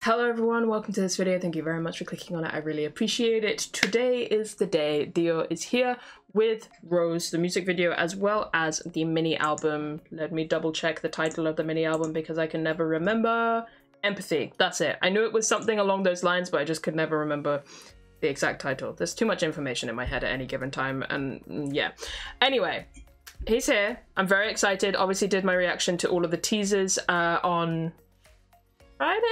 Hello everyone, welcome to this video. Thank you very much for clicking on it. I really appreciate it. Today is the day. Dio is here with Rose, the music video, as well as the mini album. Let me double check the title of the mini album because I can never remember. Empathy, that's it. I knew it was something along those lines, but I just could never remember the exact title. There's too much information in my head at any given time, and yeah. Anyway, he's here. I'm very excited. Obviously did my reaction to all of the teasers on Friday?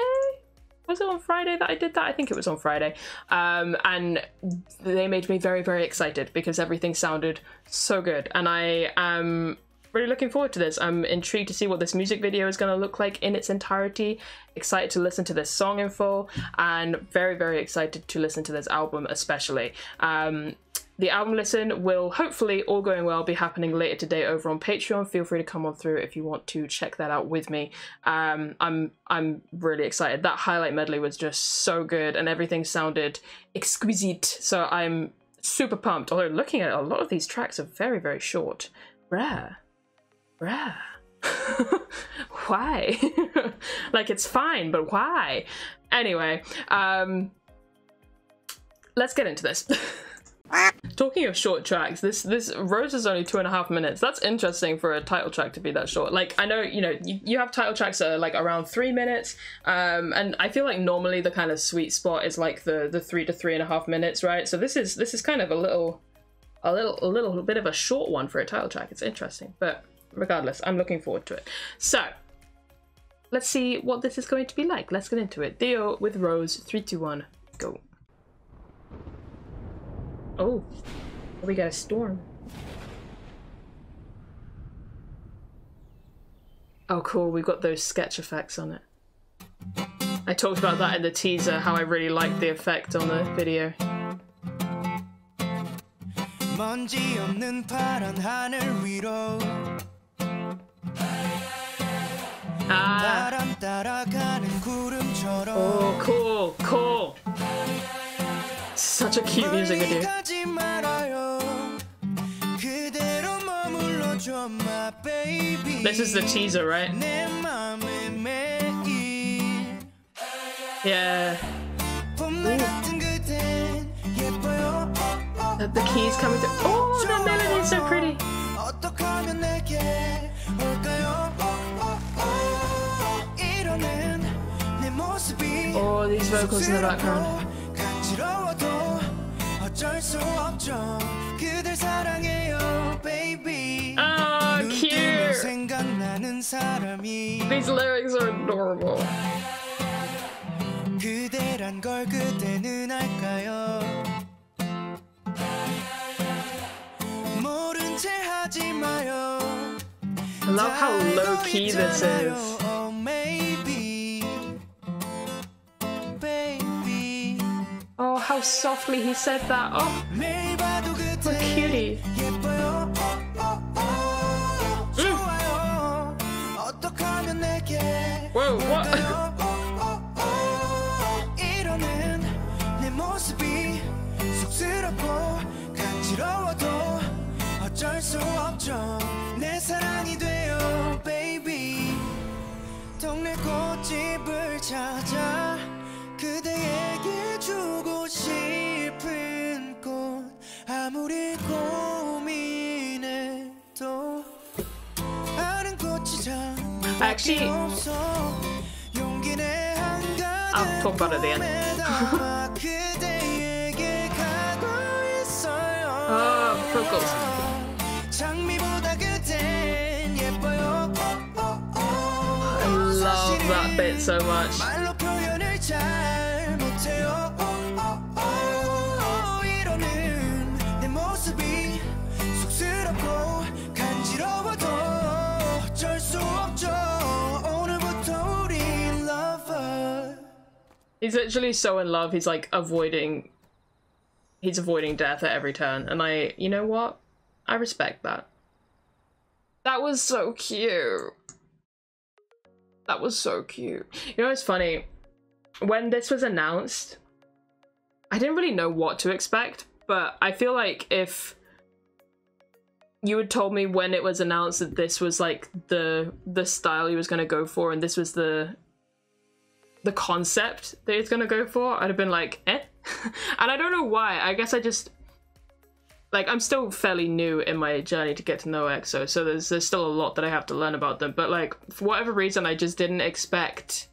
Was it on Friday that I did that? I think it was on Friday. And they made me very, very excited because everything sounded so good. And I am really looking forward to this. I'm intrigued to see what this music video is going to look like in its entirety. Excited to listen to this song in full, and very, very excited to listen to this album especially. The album listen will hopefully, all going well, be happening later today over on Patreon. Feel free to come on through if you want to check that out with me. I'm really excited. That highlight medley was just so good and everything sounded exquisite. So I'm super pumped. Although looking at it, a lot of these tracks are very, very short. Bruh. Why? Like, it's fine, but why? Anyway, let's get into this. Talking of short tracks, this Rose is only 2.5 minutes. That's interesting for a title track to be that short. Like, I know, you know, you have title tracks that are like around 3 minutes, and I feel like normally the kind of sweet spot is like the 3 to 3.5 minutes, right? So this is kind of a little bit of a short one for a title track. It's interesting, but regardless, I'm looking forward to it. So let's see what this is going to be like. Let's get into it. Dio with Rose. 3, 2, 1, go. Oh, we got a storm. Oh cool, we've got those sketch effects on it. I talked about that in the teaser, how I really liked the effect on the video. Oh, cool, cool. Such a cute music video. This is the teaser, right? Yeah. The keys coming through. Oh, that melody is so pretty. Oh, these vocals in the background. Oh, cute! These lyrics are adorable. I love how low-key this is. Oh, how softly he said that. Oh, what a cutie. Whoa, what? Actually, I'll talk about it at the end. Oh, vocals. I love that bit so much. He's literally so in love, he's like avoiding death at every turn, and you know what? I respect that. That was so cute. That was so cute. You know, it's funny. When this was announced, I didn't really know what to expect, but I feel like if you had told me when it was announced that this was like the style he was going to go for and this was the concept that he's going to go for, I'd have been like, eh? And I don't know why. I guess I just, like, I'm still fairly new in my journey to get to know EXO, so there's still a lot that I have to learn about them, but like, for whatever reason, I just didn't expect,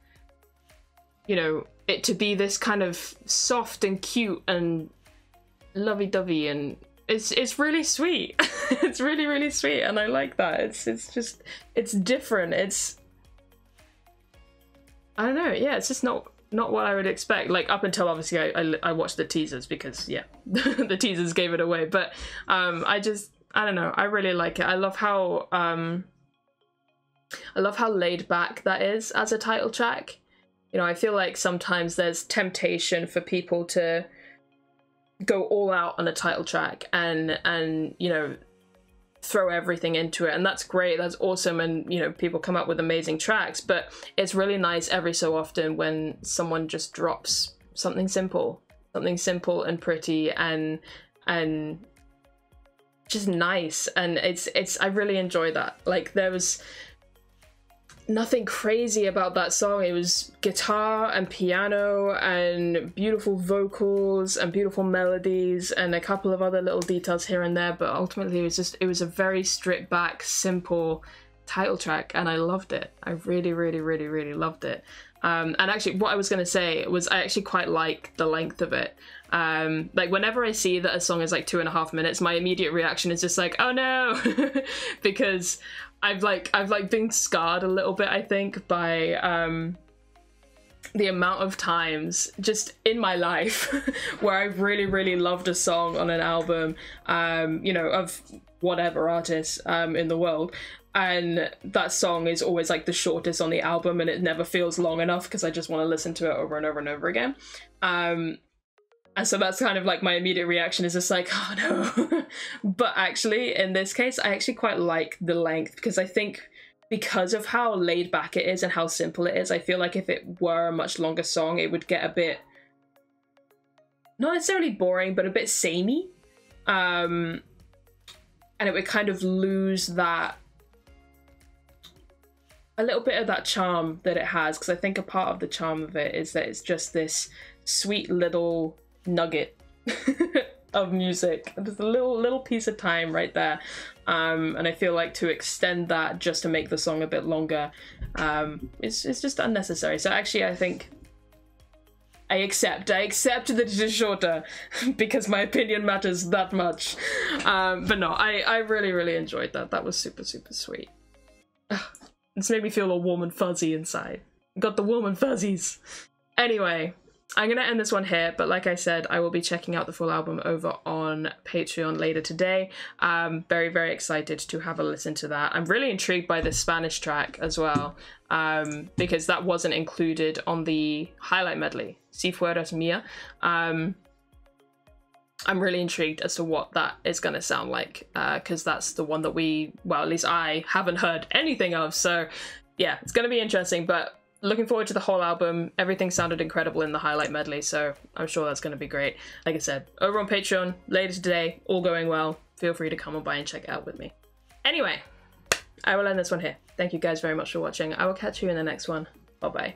you know, it to be this kind of soft and cute and lovey-dovey, and it's really sweet. It's really, really sweet, and I like that. It's different. I don't know, yeah, it's just not what I would expect. Like, up until obviously I watched the teasers because, yeah, the teasers gave it away, but I don't know, I really like it. I love how laid back that is as a title track. You know, I feel like sometimes there's temptation for people to go all out on a title track and you know, throw everything into it, and that's great, that's awesome, and you know, people come up with amazing tracks, but it's really nice every so often when someone just drops something simple and pretty and just nice, and it's I really enjoy that. Like, there was nothing crazy about that song. It was guitar and piano and beautiful vocals and beautiful melodies and a couple of other little details here and there, but ultimately it was a very stripped back, simple title track, and I loved it. I really, really, really, really loved it. And actually, what I was going to say was I actually quite like the length of it. Like, whenever I see that a song is like 2.5 minutes, my immediate reaction is just like, oh no, because I've been scarred a little bit, I think, by the amount of times just in my life where I've really, really loved a song on an album, you know, of whatever artist in the world, and that song is always like the shortest on the album and it never feels long enough because I just want to listen to it over and over and over again. And so that's kind of like my immediate reaction is just like, oh no. But actually, in this case, I actually quite like the length, because I think because of how laid back it is and how simple it is, I feel like if it were a much longer song, it would get a bit, not necessarily boring, but a bit samey. And it would kind of lose that, a little bit of that charm that it has, because I think a part of the charm of it is that it's just this sweet little nugget of music, just a little piece of time right there, and I feel like to extend that just to make the song a bit longer, it's just unnecessary. So actually, I think I accept that it is shorter because my opinion matters that much. But no, I really, really enjoyed that. That was super, super sweet. It's made me feel all warm and fuzzy inside. Got the warm and fuzzies. Anyway, I'm gonna end this one here, but like I said, I will be checking out the full album over on Patreon later today. Very, very excited to have a listen to that. I'm really intrigued by the Spanish track as well, because that wasn't included on the highlight medley, Si Fueras Mía. I'm really intrigued as to what that is going to sound like, because that's the one that well, at least I haven't heard anything of. So yeah, it's going to be interesting, but looking forward to the whole album. Everything sounded incredible in the highlight medley, so I'm sure that's going to be great. Like I said, over on Patreon later today, all going well. Feel free to come on by and check it out with me. Anyway, I will end this one here. Thank you guys very much for watching. I will catch you in the next one. Bye bye.